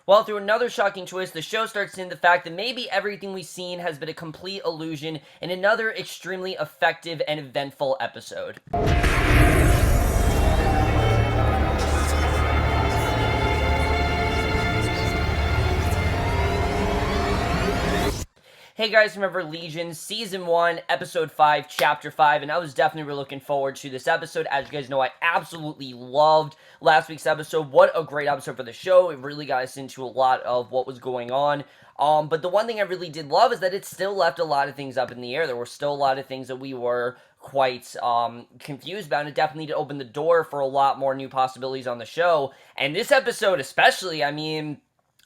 Well, through another shocking twist, the show starts in the fact that maybe everything we've seen has been a complete illusion in another extremely effective and eventful episode. Hey guys, remember Legion, Season 1, Episode 5, Chapter 5, and I was definitely really looking forward to this episode. As you guys know, I absolutely loved last week's episode. What a great episode for the show. It really got us into a lot of what was going on. But the one thing I really did love is that it still left a lot of things up in the air. There were still a lot of things that we were quite confused about, and it definitely did open the door for a lot more new possibilities on the show. And this episode especially, I mean,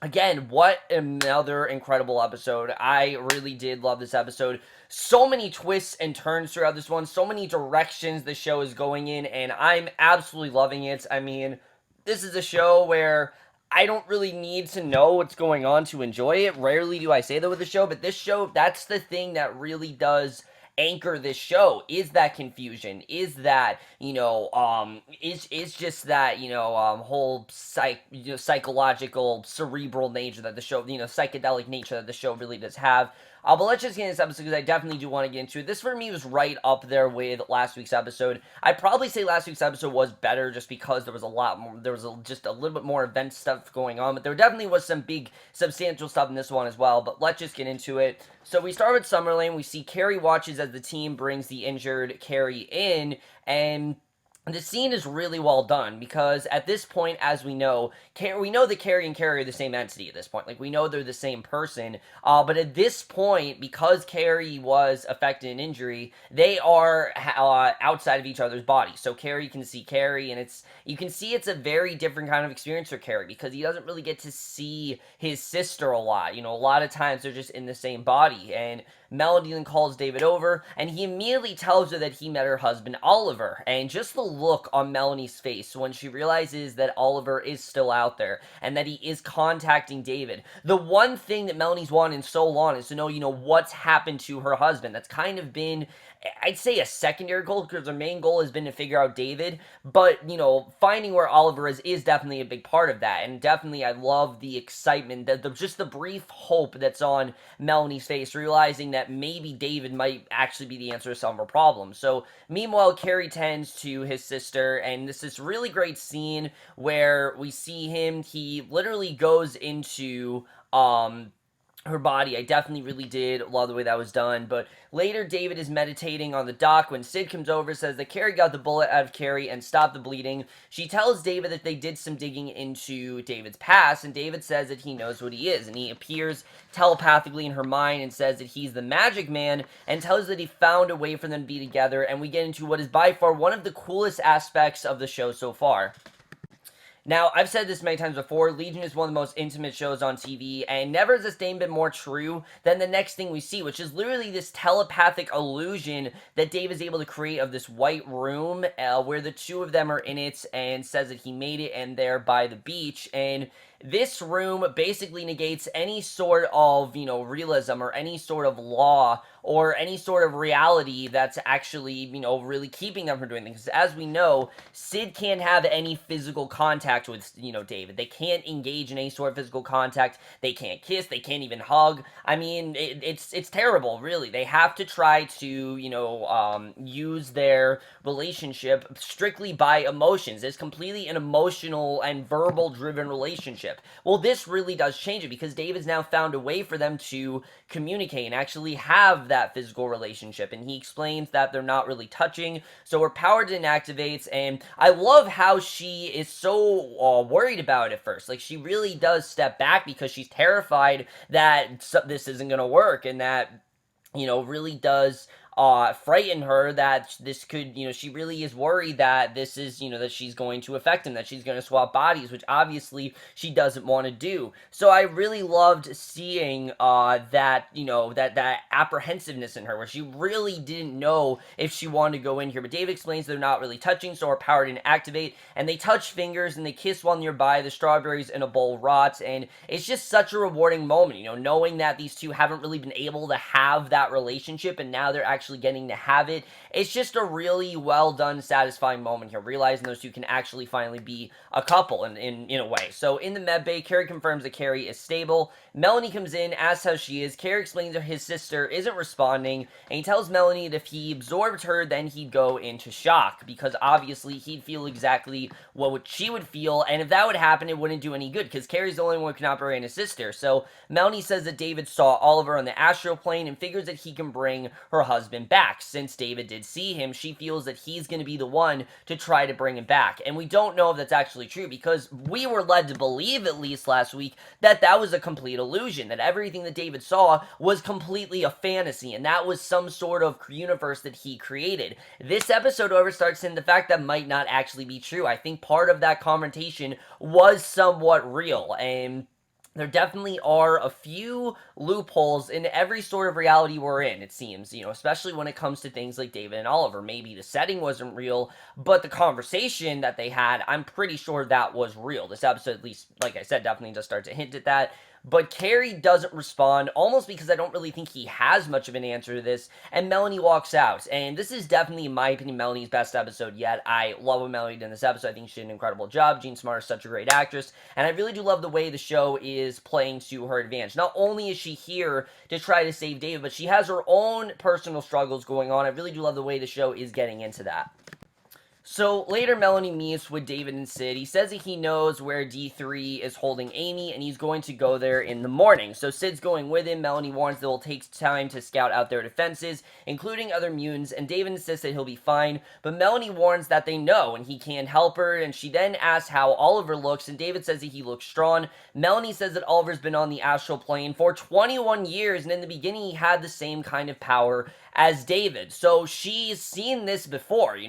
again, what another incredible episode. I really did love this episode. So many twists and turns throughout this one, so many directions the show is going in, and I'm absolutely loving it. I mean, this is a show where I don't really need to know what's going on to enjoy it. Rarely do I say that with a show, but this show, that's the thing that really does anchor this show, is that confusion, is that, is just that, whole psychological, cerebral nature that the show, psychedelic nature that the show really does have. But let's just get into this episode because I definitely do want to get into it. This for me was right up there with last week's episode. I'd probably say last week's episode was better just because there was a lot more, just a little bit more event stuff going on, but there definitely was some big, substantial stuff in this one as well, but let's just get into it. So we start with Summerlin. We see Kerry watches as the team brings the injured Kerry in, and the scene is really well done because at this point, as we know that Kerry and Kerry are the same entity at this point. Like, we know they're the same person. But at this point, because Kerry was affected in injury, they are outside of each other's bodies. So Kerry can see Kerry, and you can see it's a very different kind of experience for Kerry because he doesn't really get to see his sister a lot. A lot of times they're just in the same body. And Melanie then calls David over, and he immediately tells her that he met her husband, Oliver. And just the look on Melanie's face when she realizes that Oliver is still out there, and that he is contacting David. The one thing that Melanie's wanted so long is to know, what's happened to her husband. That's kind of been, I'd say, a secondary goal, because her main goal has been to figure out David, but, finding where Oliver is definitely a big part of that, and definitely I love the excitement, just the brief hope that's on Melanie's face, realizing that maybe David might actually be the answer to some of her problems. So, meanwhile, Kerry tends to his sister, and this really great scene where we see him, he literally goes into, her body. I definitely really did love the way that was done. But later, David is meditating on the dock when Syd comes over, says that Kerry got the bullet out of Kerry and stopped the bleeding. She tells David that they did some digging into David's past, and David says that he knows what he is, and he appears telepathically in her mind and says that he's the magic man, and tells that he found a way for them to be together, and we get into what is by far one of the coolest aspects of the show so far. Now, I've said this many times before, Legion is one of the most intimate shows on TV, and never has this thing been more true than the next thing we see, which is literally this telepathic illusion that Dave is able to create of this white room, where the two of them are in it, and says that he made it, and they're by the beach, and this room basically negates any sort of, realism or any sort of law or any sort of reality that's actually, really keeping them from doing things. As we know, Syd can't have any physical contact with, David. They can't engage in any sort of physical contact. They can't kiss. They can't even hug. I mean, it's terrible, really. They have to try to, use their relationship strictly by emotions. It's completely an emotional and verbal-driven relationship. Well, this really does change it because David's now found a way for them to communicate and actually have that physical relationship, and he explains that they're not really touching, so her power didn't activate, and I love how she is so worried about it at first. Like, she really does step back because she's terrified that this isn't gonna work, and that, really does frighten her that this could, she really is worried that this is, that she's going to affect him, that she's going to swap bodies, which obviously she doesn't want to do. So I really loved seeing that, that apprehensiveness in her, where she really didn't know if she wanted to go in here. But Dave explains they're not really touching, so her power didn't activate, and they touch fingers, and they kiss while nearby. The strawberries in a bowl rot, and it's just such a rewarding moment, knowing that these two haven't really been able to have that relationship, and now they're actually actually getting to have it. It's just a really well done, satisfying moment here, realizing those two can actually finally be a couple in a way. So in the med bay, Kerry confirms that Kerry is stable. Melanie comes in, asks how she is. Kerry explains that his sister isn't responding, and he tells Melanie that if he absorbed her, then he'd go into shock, because obviously he'd feel exactly what she would feel, and if that would happen, it wouldn't do any good, because Kerry's the only one who can operate on his sister. So Melanie says that David saw Oliver on the astral plane and figures that he can bring her husband back. Since David did see him, she feels that he's going to be the one to try to bring him back. And we don't know if that's actually true, because we were led to believe, at least last week, that that was a complete illusion, that everything that David saw was completely a fantasy, and that was some sort of universe that he created. This episode, however, starts in the fact that might not actually be true. I think part of that confrontation was somewhat real, and there definitely are a few loopholes in every sort of reality we're in, it seems, especially when it comes to things like David and Oliver. Maybe the setting wasn't real, but the conversation that they had, I'm pretty sure that was real. This episode, at least, like I said, definitely does start to hint at that. But Kerry doesn't respond, almost because I don't really think he has much of an answer to this, and Melanie walks out. And this is definitely, in my opinion, Melanie's best episode yet. I love what Melanie did in this episode. I think she did an incredible job. Jean Smart is such a great actress, and I really do love the way the show is playing to her advantage. Not only is she here to try to save David, but she has her own personal struggles going on. I really do love the way the show is getting into that. So later, Melanie meets with David and Syd. He says that he knows where D3 is holding Amy, and he's going to go there in the morning. So Syd's going with him. Melanie warns that it'll take time to scout out their defenses, including other mutants, and David insists that he'll be fine. But Melanie warns that they know, and he can't help her, and she then asks how Oliver looks, and David says that he looks strong. Melanie says that Oliver's been on the astral plane for 21 years, and in the beginning he had the same kind of power as David. So she's seen this before,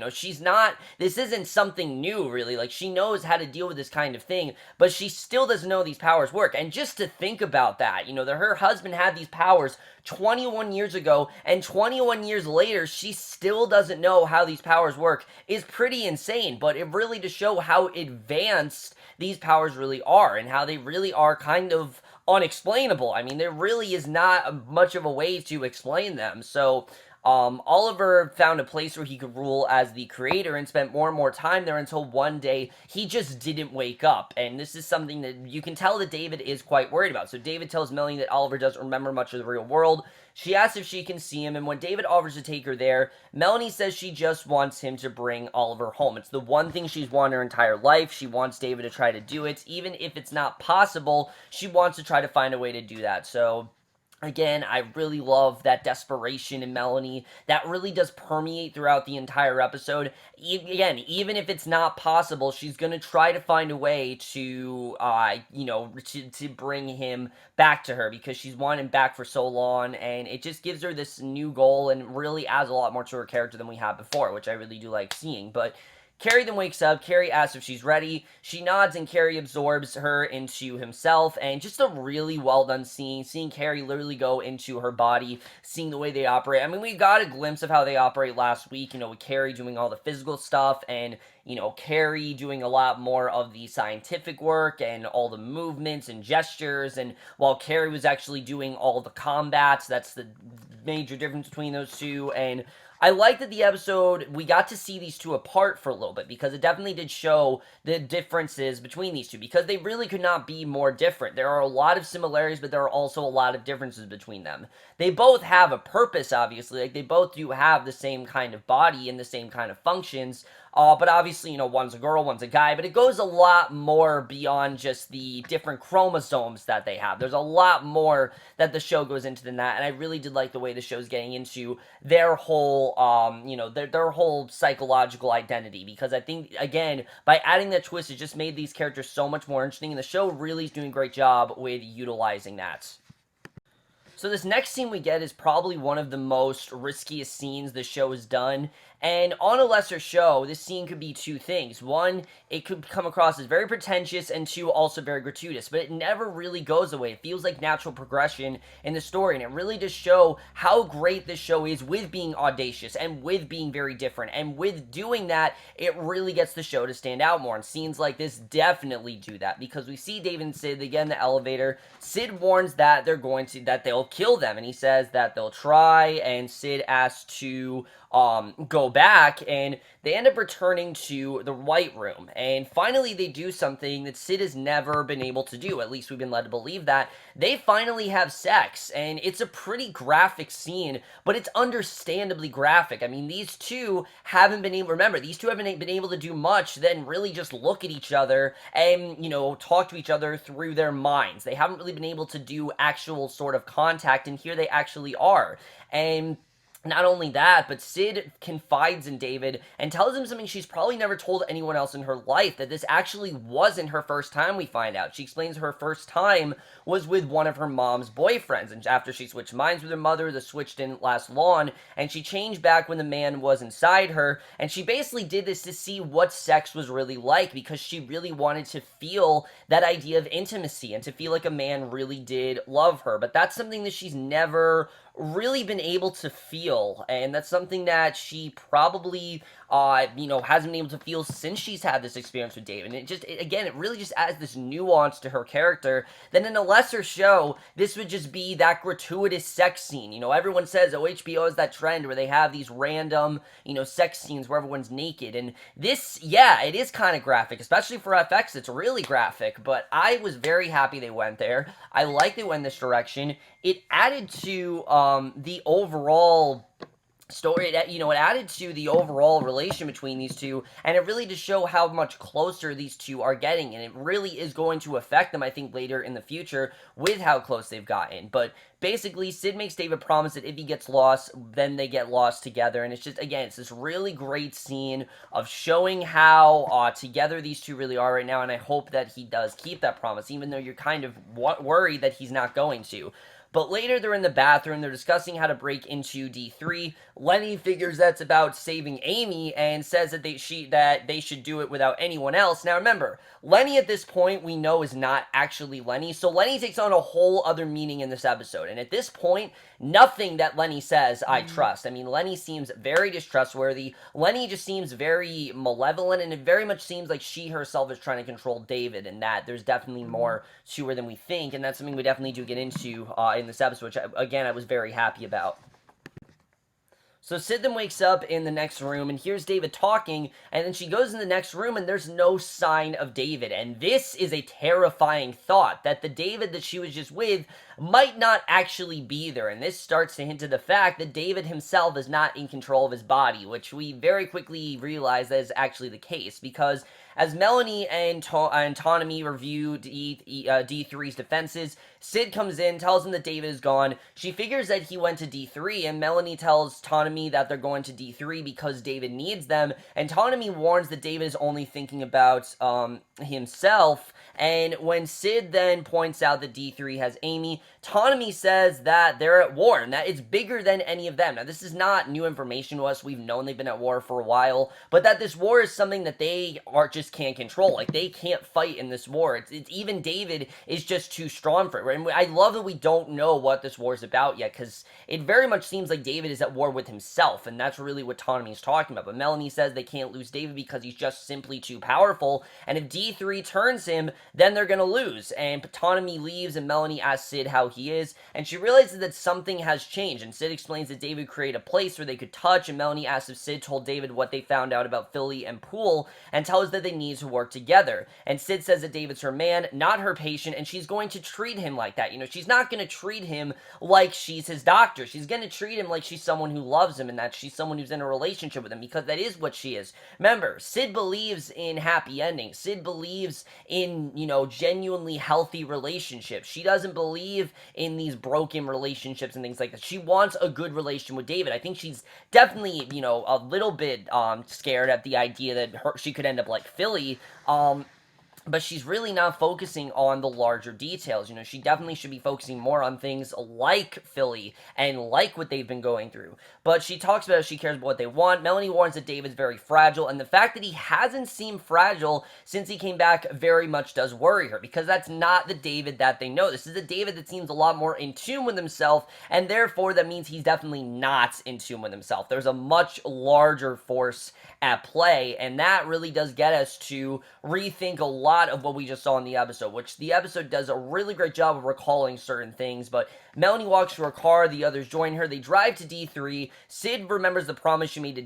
this isn't something new, really. Like, she knows how to deal with this kind of thing, but she still doesn't know these powers work. And just to think about that, that her husband had these powers 21 years ago, and 21 years later, she still doesn't know how these powers work, is pretty insane. But it really to show how advanced these powers really are, and how they really are kind of unexplainable. I mean, there really is not much of a way to explain them. So Oliver found a place where he could rule as the creator and spent more and more time there until one day he just didn't wake up. And this is something that you can tell that David is quite worried about. So David tells Melanie that Oliver doesn't remember much of the real world. She asks if she can see him, and when David offers to take her there, Melanie says she just wants him to bring Oliver home. It's the one thing she's wanted her entire life. She wants David to try to do it. Even if it's not possible, she wants to try to find a way to do that. So again, I really love that desperation in Melanie. That really does permeate throughout the entire episode. Again, even if it's not possible, she's going to try to find a way to, to bring him back to her, because she's wanted him back for so long, and it just gives her this new goal and really adds a lot more to her character than we had before, which I really do like seeing. But Kerry then wakes up. Kerry asks if she's ready. She nods, and Kerry absorbs her into himself, and just a really well done scene, seeing Kerry literally go into her body, seeing the way they operate. I mean, we got a glimpse of how they operate last week, with Kerry doing all the physical stuff, and Kerry doing a lot more of the scientific work and all the movements and gestures, and while Kerry was actually doing all the combats. That's the major difference between those two. And I like that the episode, we got to see these two apart for a little bit, because it definitely did show the differences between these two, because they really could not be more different. There are a lot of similarities, but there are also a lot of differences between them. They both have a purpose, obviously. Like, they both do have the same kind of body and the same kind of functions, but obviously, one's a girl, one's a guy, but it goes a lot more beyond just the different chromosomes that they have. There's a lot more that the show goes into than that, and I really did like the way the show's getting into their whole, their whole psychological identity, because I think, again, by adding that twist, it just made these characters so much more interesting, and the show really is doing a great job with utilizing that. So this next scene we get is probably one of the most riskiest scenes the show has done, And on a lesser show, this scene could be two things. One, it could come across as very pretentious, and two, also very gratuitous. But it never really goes away. It feels like natural progression in the story, and it really does show how great this show is with being audacious and with being very different. And with doing that, it really gets the show to stand out more. And scenes like this definitely do that, because we see David and Syd, they get in the elevator. Syd warns that they'll kill them, and he says that they'll try, and Syd asks to go back, and they end up returning to the White Room. And finally, they do something that Syd has never been able to do. At least we've been led to believe that. They finally have sex, and it's a pretty graphic scene, but it's understandably graphic. I mean, these two haven't been able to do much than really just look at each other and, talk to each other through their minds. They haven't really been able to do actual sort of contact, and here they actually are. And not only that, but Syd confides in David and tells him something she's probably never told anyone else in her life, that this actually wasn't her first time, we find out. She explains her first time was with one of her mom's boyfriends, and after she switched minds with her mother, the switch didn't last long, and she changed back when the man was inside her, and she basically did this to see what sex was really like, because she really wanted to feel that idea of intimacy, and to feel like a man really did love her. But that's something that she's never really been able to feel, and that's something that she probably hasn't been able to feel since she's had this experience with David. And it really just adds this nuance to her character. Then in a lesser show, this would just be that gratuitous sex scene. Everyone says, HBO has that trend where they have these random, sex scenes where everyone's naked, and this, it is kind of graphic, especially for FX. It's really graphic, but I was very happy they went there. I like they went this direction. It added to the overall story, it added to the overall relation between these two, and it really does show how much closer these two are getting, and it really is going to affect them, I think, later in the future with how close they've gotten. But basically, Syd makes David promise that if he gets lost, then they get lost together, and it's just, again, it's this really great scene of showing how together these two really are right now, and I hope that he does keep that promise, even though you're kind of worried that he's not going to. But later they're in the bathroom, they're discussing how to break into D3. Lenny figures that's about saving Amy and says that they should do it without anyone else. Now remember, Lenny at this point we know is not actually Lenny, so Lenny takes on a whole other meaning in this episode. And at this point, nothing that Lenny says I trust. I mean, Lenny seems very distrustworthy. Lenny just seems very malevolent, and it very much seems like she herself is trying to control David, and that there's definitely more to her than we think, and that's something we definitely do get into in this episode, which, again, I was very happy about. So Syd then wakes up in the next room and hears David talking, and then she goes in the next room and there's no sign of David. And this is a terrifying thought, that the David that she was just with might not actually be there. And this starts to hint to the fact that David himself is not in control of his body, which we very quickly realize that is actually the case, because as Melanie and Autonomy review D3's defenses, Syd comes in, tells him that David is gone. She figures that he went to D3, and Melanie tells Autonomy that they're going to D3 because David needs them, and Autonomy warns that David is only thinking about himself. And when Syd then points out that D3 has Amy, Autonomy says that they're at war, and that it's bigger than any of them. Now, this is not new information to us. We've known they've been at war for a while, but that this war is something that they just can't control. Like, they can't fight in this war. It's even David is just too strong for it. And I love that we don't know what this war is about yet, because it very much seems like David is at war with himself, and that's really what Autonomy is talking about. But Melanie says they can't lose David because he's just simply too powerful, and if D3 turns him, then they're gonna lose. And Autonomy leaves, and Melanie asks Syd how he is, and she realizes that something has changed, and Syd explains that David created a place where they could touch, and Melanie asks if Syd told David what they found out about Philly and Poole, and tells that they need to work together. And Syd says that David's her man, not her patient, and she's going to treat him like that. She's not going to treat him like she's his doctor. She's going to treat him like she's someone who loves him, and that she's someone who's in a relationship with him, because that is what she is. Remember, Syd believes in happy endings. Syd believes in, genuinely healthy relationships. She doesn't believe in these broken relationships and things like that. She wants a good relation with David. I think she's definitely, a little bit scared at the idea that she could end up like Philly. but she's really not focusing on the larger details. You know, she definitely should be focusing more on things like Philly and like what they've been going through. But she talks about how she cares about what they want. Melanie warns that David's very fragile, and the fact that he hasn't seemed fragile since he came back very much does worry her, because that's not the David that they know. This is a David that seems a lot more in tune with himself, and therefore that means he's definitely not in tune with himself. There's a much larger force at play, and that really does get us to rethink a lot of what we just saw in the episode, which the episode does a really great job of recalling certain things. But Melanie walks to her car, the others join her, they drive to D3, Syd remembers the promise she made to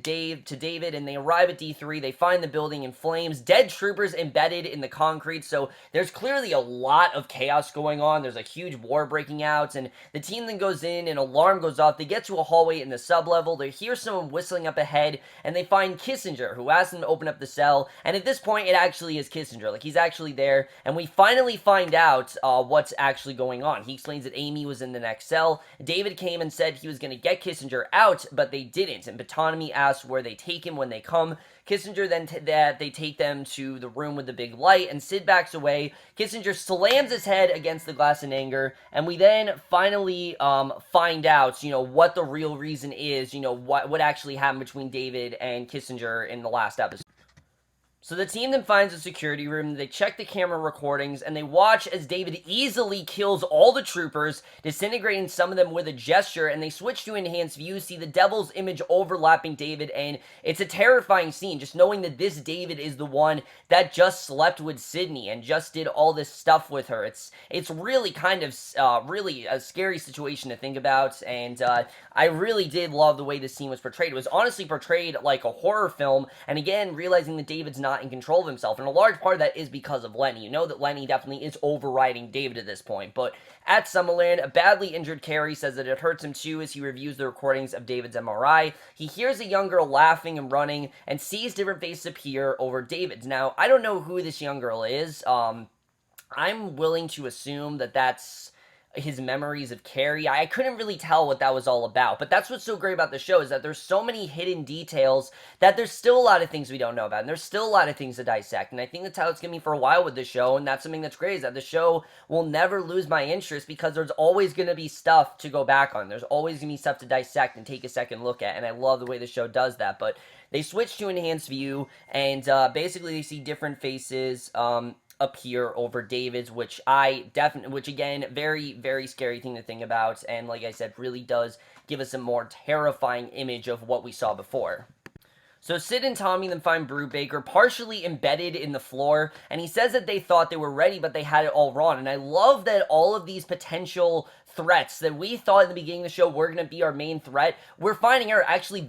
David, and they arrive at D3, they find the building in flames, dead troopers embedded in the concrete, so there's clearly a lot of chaos going on, there's a huge war breaking out, and the team then goes in, an alarm goes off, they get to a hallway in the sub-level, they hear someone whistling up ahead, and they find Kissinger, who asks them to open up the cell, and at this point, it actually is Kissinger, like, he's actually there, and we finally find out what's actually going on. He explains that Amy was in the next cell, David came and said he was going to get Kissinger out, but they didn't, and Batanomy asks where they take him when they come. Kissinger then they take them to the room with the big light, and Syd backs away. Kissinger slams his head against the glass in anger, and we then finally find out, you know, what the real reason is, you know, what actually happened between David and Kissinger in the last episode. So the team then finds a security room, they check the camera recordings, and they watch as David easily kills all the troopers, disintegrating some of them with a gesture, and they switch to enhanced view, see the devil's image overlapping David, and it's a terrifying scene, just knowing that this David is the one that just slept with Sydney and just did all this stuff with her. It's really kind of, really a scary situation to think about, and I really did love the way the scene was portrayed. It was honestly portrayed like a horror film, and again, realizing that David's not in control of himself, and a large part of that is because of Lenny. You know that Lenny definitely is overriding David at this point, but at Summerland, a badly injured Kerry says that it hurts him too as he reviews the recordings of David's MRI. He hears a young girl laughing and running, and sees different faces appear over David's. Now, I don't know who this young girl is. I'm willing to assume that that's his memories of Kerry. I couldn't really tell what that was all about, but that's what's so great about the show, is that there's so many hidden details that there's still a lot of things we don't know about, and there's still a lot of things to dissect, and I think that's how it's going to be for a while with the show, and that's something that's great, is that the show will never lose my interest, because there's always going to be stuff to go back on, there's always going to be stuff to dissect and take a second look at, and I love the way the show does that. But they switch to enhanced view, and basically they see different faces, appear over David's, which again, very, very scary thing to think about, and like I said, really does give us a more terrifying image of what we saw before. So Syd and Tommy then find Brubaker partially embedded in the floor, and he says that they thought they were ready, but they had it all wrong, and I love that all of these potential threats that we thought in the beginning of the show were going to be our main threat, we're finding are actually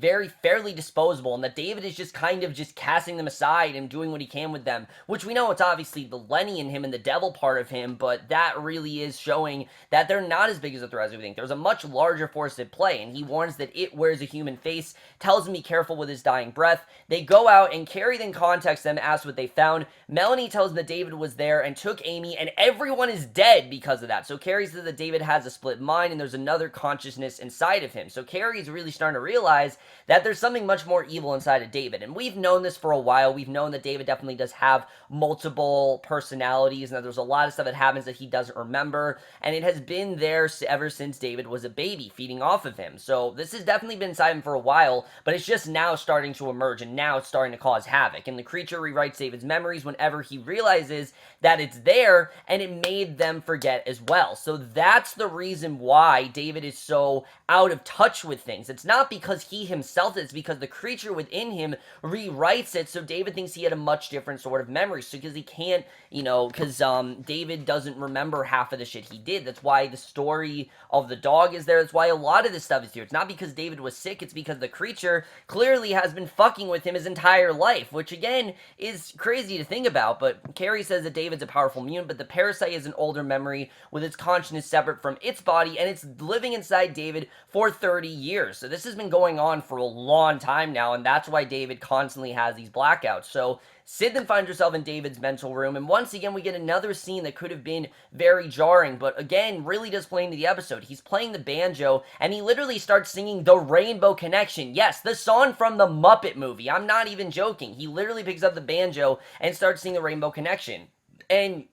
fairly disposable, and that David is just kind of just casting them aside and doing what he can with them, which we know it's obviously the Lenny in him and the devil part of him, but that really is showing that they're not as big as a threat as we think. There's a much larger force at play, and he warns that it wears a human face, tells him to be careful with his dying breath. They go out, and Kerry then contacts them, asks what they found. Melanie tells them that David was there and took Amy, and everyone is dead because of that. So Kerry says that David has a split mind, and there's another consciousness inside of him. So Kerry's really starting to realize that there's something much more evil inside of David, and we've known this for a while. We've known that David definitely does have multiple personalities, and that there's a lot of stuff that happens that he doesn't remember, and it has been there ever since David was a baby, feeding off of him. So this has definitely been inside him for a while, but it's just now starting to emerge, and now it's starting to cause havoc, and the creature rewrites David's memories whenever he realizes that it's there, and it made them forget as well. So that's the reason why David is so out of touch with things. It's not because he himself is, it's because the creature within him rewrites it, so David thinks he had a much different sort of memory, so because he can't, because David doesn't remember half of the shit he did. That's why the story of the dog is there. That's why a lot of this stuff is here. It's not because David was sick, it's because the creature clearly has been fucking with him his entire life, which again is crazy to think about. But Kerry says that David's a powerful mutant, but the parasite is an older memory with its consciousness separate from its body, and it's living inside David for 30 years. So this has been going on for a long time now, and that's why David constantly has these blackouts. So Syd then finds herself in David's mental room, and once again we get another scene that could have been very jarring, but again, really does play into the episode. He's playing the banjo, and he literally starts singing The Rainbow Connection. Yes, the song from the Muppet movie. I'm not even joking. He literally picks up the banjo and starts singing The Rainbow Connection. And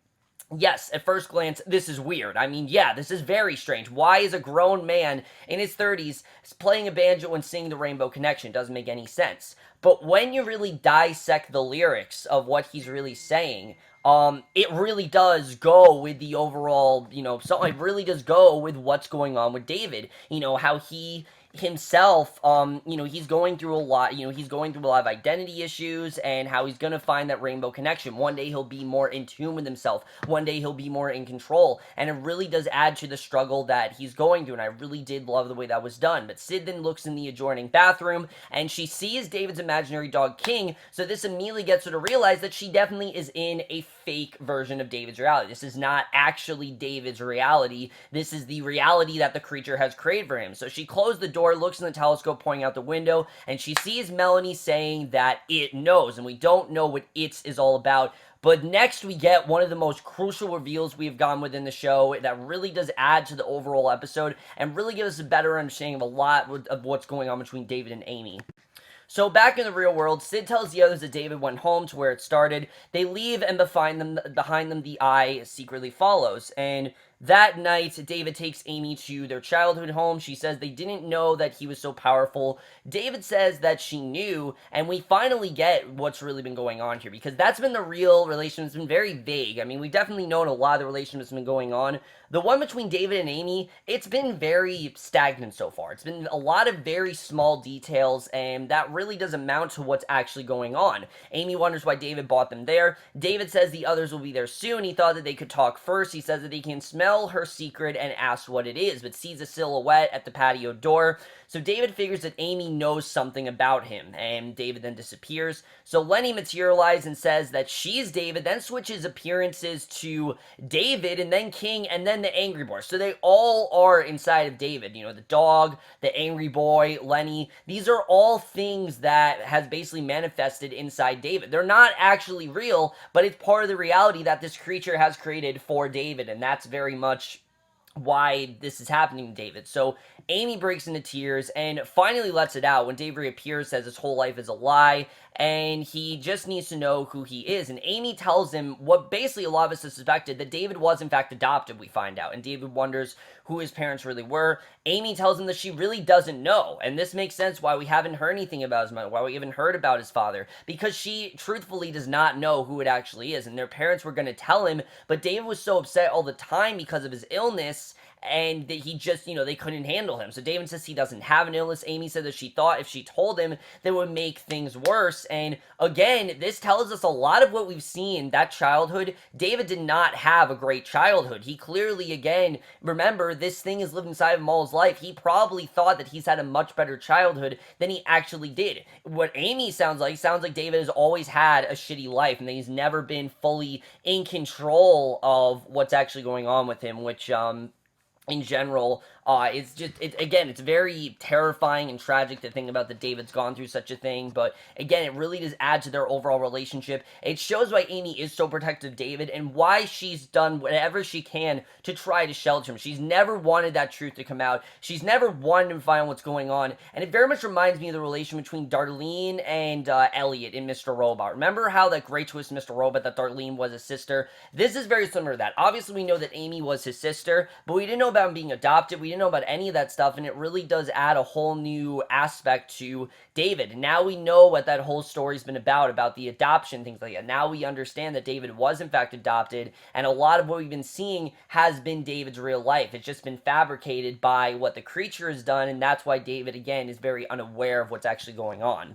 yes, at first glance, this is weird. I mean, yeah, this is very strange. Why is a grown man in his 30s playing a banjo and singing the Rainbow Connection? Doesn't make any sense. But when you really dissect the lyrics of what he's really saying, it really does go with the overall, so it really does go with what's going on with David. How he himself, he's going through a lot, he's going through a lot of identity issues and how he's gonna find that rainbow connection. One day he'll be more in tune with himself. One day he'll be more in control. And it really does add to the struggle that he's going through. And I really did love the way that was done. But Syd then looks in the adjoining bathroom and she sees David's imaginary dog King. So this immediately gets her to realize that she definitely is in a fake version of David's reality. This is not actually David's reality. This is the reality that the creature has created for him. So she closed the door, looks in the telescope pointing out the window, and she sees Melanie saying that it knows, and we don't know what it is all about. But next we get one of the most crucial reveals we've gotten within the show that really does add to the overall episode and really gives us a better understanding of a lot of what's going on between David and Amy. So back in the real world, Syd tells the others that David went home to where it started. They leave, and behind them the eye secretly follows. And that night, David takes Amy to their childhood home. She says they didn't know that he was so powerful. David says that she knew, and we finally get what's really been going on here, because that's been the real relationship. It's been very vague. I mean, we've definitely known a lot of the relationships been going on. The one between David and Amy, it's been very stagnant so far. It's been a lot of very small details, and that really does amount to what's actually going on. Amy wonders why David bought them there. David says the others will be there soon. He thought that they could talk first. He says that he can smell her secret and asks what it is, but sees a silhouette at the patio door. So David figures that Amy knows something about him, and David then disappears. So Lenny materializes and says that she's David, then switches appearances to David, and then King, and then the Angry Boy. So they all are inside of David. The dog, the Angry Boy, Lenny. These are all things that has basically manifested inside David. They're not actually real, but it's part of the reality that this creature has created for David, and that's very much why this is happening to David. So Amy breaks into tears and finally lets it out when David reappears, says his whole life is a lie, and he just needs to know who he is. And Amy tells him what basically a lot of us have suspected, that David was in fact adopted, we find out. And David wonders who his parents really were. Amy tells him that she really doesn't know. And this makes sense why we haven't heard anything about his mother, why we haven't heard about his father. Because she truthfully does not know who it actually is. And their parents were going to tell him, but David was so upset all the time because of his illness, and that he just, they couldn't handle him. So David says he doesn't have an illness. Amy said that she thought if she told him, that would make things worse. And again, this tells us a lot of what we've seen, that childhood. David did not have a great childhood. He clearly, again, remember, this thing has lived inside of him all his life. He probably thought that he's had a much better childhood than he actually did. What Amy sounds like David has always had a shitty life, and that he's never been fully in control of what's actually going on with him, which, in general, it's very terrifying and tragic to think about that David's gone through such a thing, but again, it really does add to their overall relationship. It shows why Amy is so protective of David and why she's done whatever she can to try to shelter him. She's never wanted that truth to come out. She's never wanted to find out what's going on, and it very much reminds me of the relation between Darlene and Elliot in Mr. Robot. Remember how that great twist in Mr. Robot that Darlene was his sister? This is very similar to that. Obviously, we know that Amy was his sister, but we didn't know about him being adopted. We didn't know about any of that stuff, and it really does add a whole new aspect to David. Now we know what that whole story's been about the adoption, things like that. Now we understand that David was in fact adopted, and a lot of what we've been seeing has been David's real life. It's just been fabricated by what the creature has done, and that's why David, again, is very unaware of what's actually going on.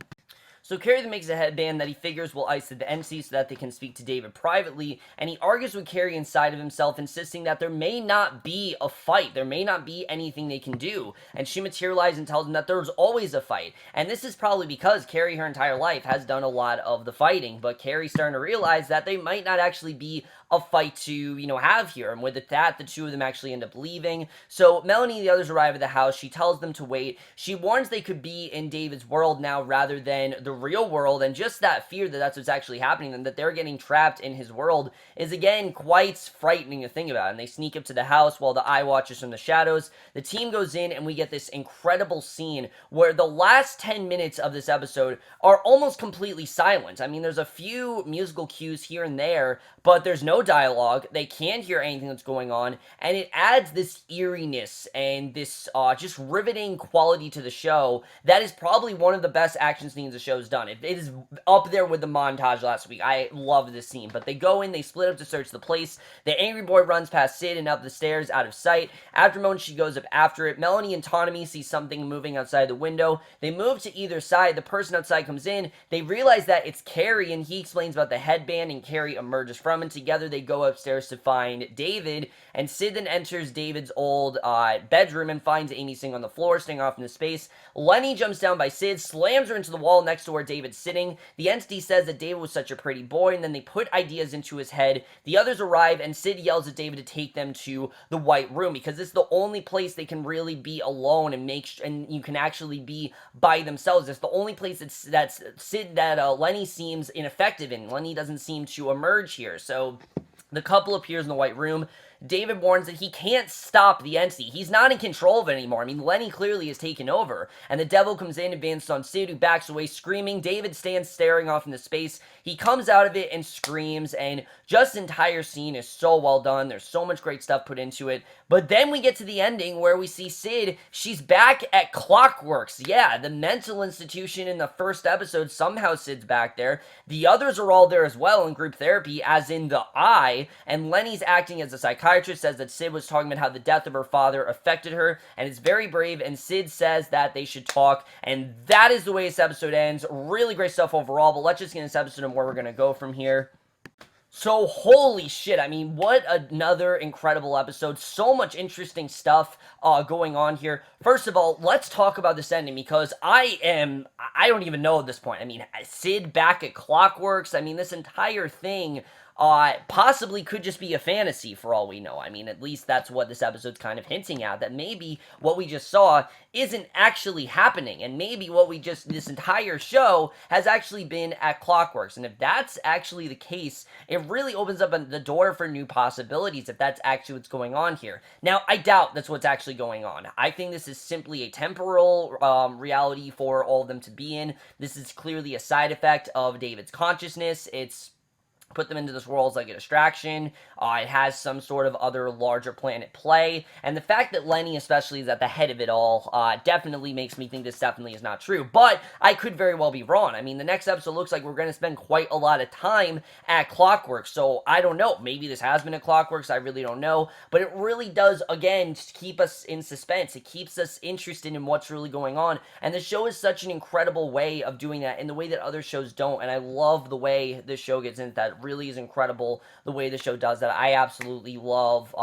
So Kerry then makes a headband that he figures will ice at the MC so that they can speak to David privately, and he argues with Kerry inside of himself, insisting that there may not be a fight, there may not be anything they can do, and she materializes and tells him that there's always a fight, and this is probably because Kerry her entire life has done a lot of the fighting, but Kerry's starting to realize that they might not actually be a fight to, have here, and with that, the two of them actually end up leaving. So Melanie and the others arrive at the house. She tells them to wait. She warns they could be in David's world now rather than the real world, and just that fear that that's what's actually happening and that they're getting trapped in his world is, again, quite frightening to think about. And they sneak up to the house while the eye watches from the shadows. The team goes in, and we get this incredible scene where the last 10 minutes of this episode are almost completely silent. I mean, there's a few musical cues here and there, but there's no dialogue. They can't hear anything that's going on, and it adds this eeriness and this just riveting quality to the show that is probably one of the best action scenes the show's done. It is up there with the montage last week. I love this scene, but they go in, they split up to search the place. The angry boy runs past Syd and up the stairs out of sight. After a moment, she goes up after it. Melanie and Autonomy see something moving outside the window. They move to either side. The person outside comes in. They realize that it's Kerry, and he explains about the headband, and Kerry emerges from it. Together, they go upstairs to find David, and Syd then enters David's old bedroom and finds Amy sitting on the floor, staying off into space. Lenny jumps down by Syd, slams her into the wall next to where David's sitting. The entity says that David was such a pretty boy, and then they put ideas into his head. The others arrive, and Syd yells at David to take them to the White Room, because it's the only place they can really be alone and and you can actually be by themselves. It's the only place that Lenny seems ineffective in. Lenny doesn't seem to emerge here, so the couple appears in the White Room. David warns that he can't stop the entity. He's not in control of it anymore. I mean, Lenny clearly has taken over. And the devil comes in, advances on Syd, who backs away screaming. David stands staring off into space. He comes out of it and screams, and just the entire scene is so well done. There's so much great stuff put into it. But then we get to the ending where we see Syd. She's back at Clockworks. Yeah, the mental institution in the first episode. Somehow Syd's back there. The others are all there as well in group therapy, as in the Eye. And Lenny's acting as a psychiatrist, says that Syd was talking about how the death of her father affected her, and it's very brave, and Syd says that they should talk, and that is the way this episode ends. Really great stuff overall, but let's just get into this episode and where we're going to go from here. So, holy shit, I mean, what another incredible episode. So much interesting stuff going on here. First of all, let's talk about this ending, because I don't even know at this point. I mean, Syd back at Clockworks, I mean, this entire thing possibly could just be a fantasy for all we know. I mean, at least that's what this episode's kind of hinting at, that maybe what we just saw isn't actually happening, and maybe this entire show has actually been at Clockworks, and if that's actually the case, it really opens up the door for new possibilities if that's actually what's going on here. Now, I doubt that's what's actually going on. I think this is simply a temporal reality for all of them to be in. This is clearly a side effect of David's consciousness. It's put them into this world as like a distraction. It has some sort of other larger plan at play, and the fact that Lenny especially is at the head of it all definitely makes me think this definitely is not true, but I could very well be wrong. I mean, the next episode looks like we're going to spend quite a lot of time at Clockworks, so I don't know. Maybe this has been at Clockworks, I really don't know, but it really does, again, keep us in suspense. It keeps us interested in what's really going on, and the show is such an incredible way of doing that in the way that other shows don't, and I love the way this show gets into that. Really is incredible the way the show does that. I absolutely love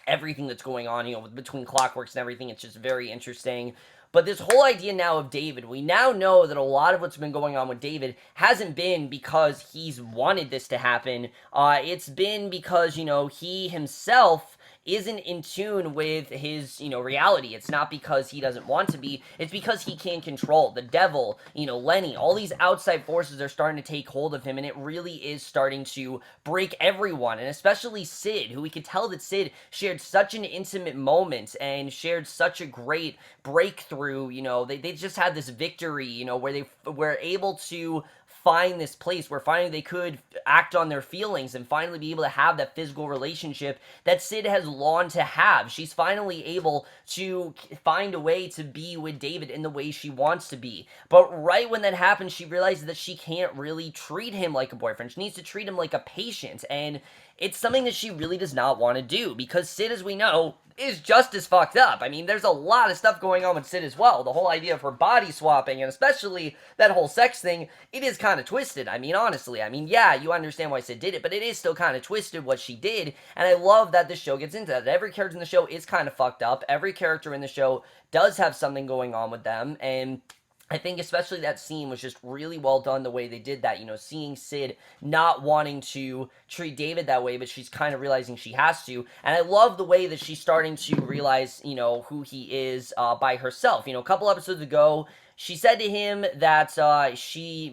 everything that's going on, you know, between Clockworks and everything. It's just very interesting. But this whole idea now of David, we now know that a lot of what's been going on with David hasn't been because he's wanted this to happen. It's been because, you know, he himself isn't in tune with his, you know, reality. It's not because he doesn't want to be, it's because he can't control. The devil, you know, Lenny, all these outside forces are starting to take hold of him, and it really is starting to break everyone, and especially Syd, who we could tell that Syd shared such an intimate moment and shared such a great breakthrough. You know, they just had this victory, you know, where they were able to find this place where finally they could act on their feelings and finally be able to have that physical relationship that Syd has longed to have. She's finally able to find a way to be with David in the way she wants to be. But right when that happens, she realizes that she can't really treat him like a boyfriend. She needs to treat him like a patient, and it's something that she really does not want to do, because Syd, as we know, is just as fucked up. I mean, there's a lot of stuff going on with Syd as well. The whole idea of her body swapping, and especially that whole sex thing, it is kind of twisted. I mean, honestly, I mean, yeah, you understand why Syd did it, but it is still kind of twisted what she did, and I love that this show gets into that. Every character in the show is kind of fucked up. Every character in the show does have something going on with them, and I think especially that scene was just really well done, the way they did that, you know, seeing Syd not wanting to treat David that way, but she's kind of realizing she has to, and I love the way that she's starting to realize, you know, who he is by herself. You know, a couple episodes ago, she said to him that she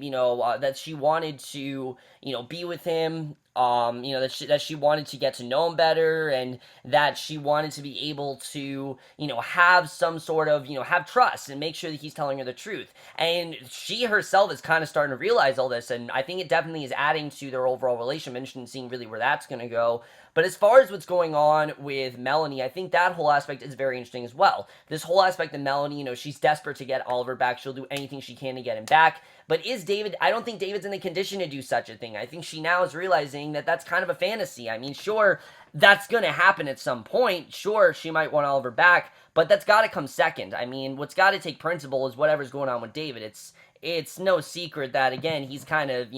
wanted to, you know, be with him that she wanted to get to know him better, and that she wanted to be able to, have some sort of, have trust and make sure that he's telling her the truth. And she herself is kind of starting to realize all this, and I think it definitely is adding to their overall relationship. I'm interested in seeing really where that's going to go. But as far as what's going on with Melanie, I think that whole aspect is very interesting as well. This whole aspect of Melanie, she's desperate to get Oliver back. She'll do anything she can to get him back. But is David, I don't think David's in the condition to do such a thing. I think she now is realizing that that's kind of a fantasy. I mean, sure, that's going to happen at some point. Sure, she might want Oliver back, but that's got to come second. I mean, what's got to take principle is whatever's going on with David. It's no secret that, again, he's kind of,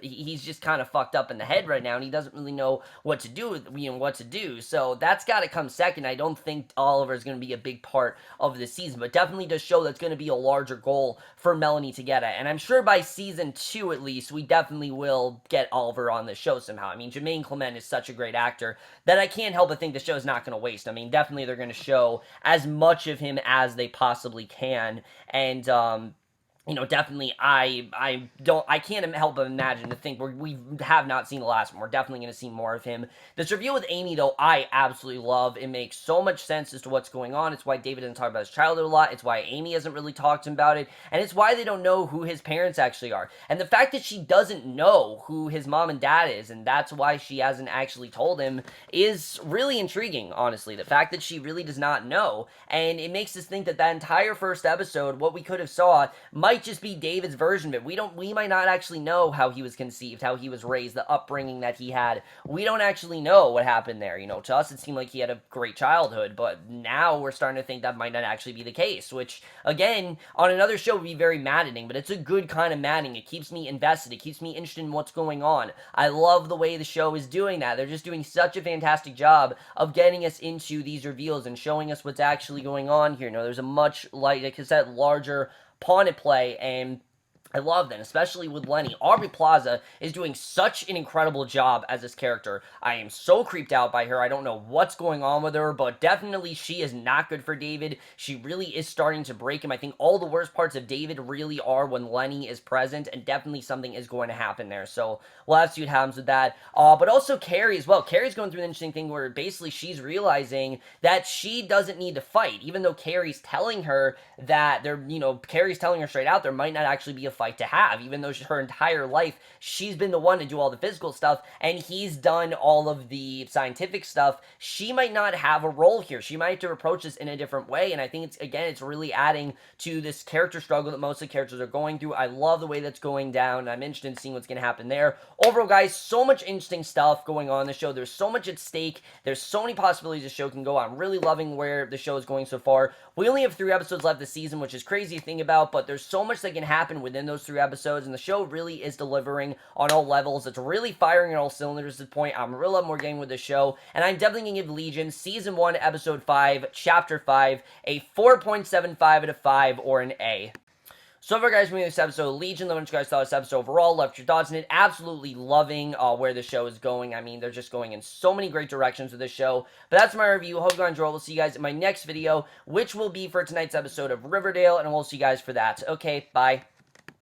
he's just kind of fucked up in the head right now, and he doesn't really know what to do, what to do. So that's got to come second. I don't think Oliver is going to be a big part of the season, but definitely does show that's going to be a larger goal for Melanie to get at. And I'm sure by season 2, at least, we definitely will get Oliver on the show somehow. I mean, Jermaine Clement is such a great actor that I can't help but think the show's not going to waste. I mean, definitely they're going to show as much of him as they possibly can. And, definitely, I can't help but imagine to think we have not seen the last one. We're definitely going to see more of him. This reveal with Amy, though, I absolutely love. It makes so much sense as to what's going on. It's why David doesn't talk about his childhood a lot. It's why Amy hasn't really talked to him about it. And it's why they don't know who his parents actually are. And the fact that she doesn't know who his mom and dad is, and that's why she hasn't actually told him, is really intriguing, honestly. The fact that she really does not know. And it makes us think that that entire first episode, what we could have saw, might just be David's version of it. We might not actually know how he was conceived, how he was raised, the upbringing that he had. We don't actually know what happened there. To us it seemed like he had a great childhood, but now we're starting to think that might not actually be the case, which, again, on another show would be very maddening, but it's a good kind of maddening. It keeps me invested. It keeps me interested in what's going on. I love the way the show is doing that. They're just doing such a fantastic job of getting us into these reveals and showing us what's actually going on here. There's a much, like I said, larger pawn at play, and I love that, especially with Lenny. Aubrey Plaza is doing such an incredible job as this character. I am so creeped out by her. I don't know what's going on with her, but definitely she is not good for David. She really is starting to break him. I think all the worst parts of David really are when Lenny is present, and definitely something is going to happen there. So we'll have to see what happens with that. But also Kerry as well. Kerry's going through an interesting thing where basically she's realizing that she doesn't need to fight, even though Kerry's telling her that Kerry's telling her straight out there might not actually be a fight to have, even though her entire life she's been the one to do all the physical stuff and he's done all of the scientific stuff. She might not have a role here. She might have to approach this in a different way, and I think it's really adding to this character struggle that most of the characters are going through. I love the way that's going down, and I'm interested in seeing what's going to happen there. Overall, guys, so much interesting stuff going on in the show. There's so much at stake. There's so many possibilities the show can go on. I'm really loving where the show is going so far. We only have 3 episodes left this season, which is crazy to think about, but there's so much that can happen within those 3 episodes, and the show really is delivering on all levels. It's really firing on all cylinders at this point. I'm really loving more getting with the show, and I'm definitely going to give Legion Season 1, Episode 5, Chapter 5, a 4.75 out of 5, or an A. So far, guys, from this episode of Legion, let me know what you guys thought of this episode overall. Left your thoughts in it. Absolutely loving where the show is going. I mean, they're just going in so many great directions with this show. But that's my review. Hope you guys enjoyed. We'll see you guys in my next video, which will be for tonight's episode of Riverdale, and we'll see you guys for that. Okay, bye.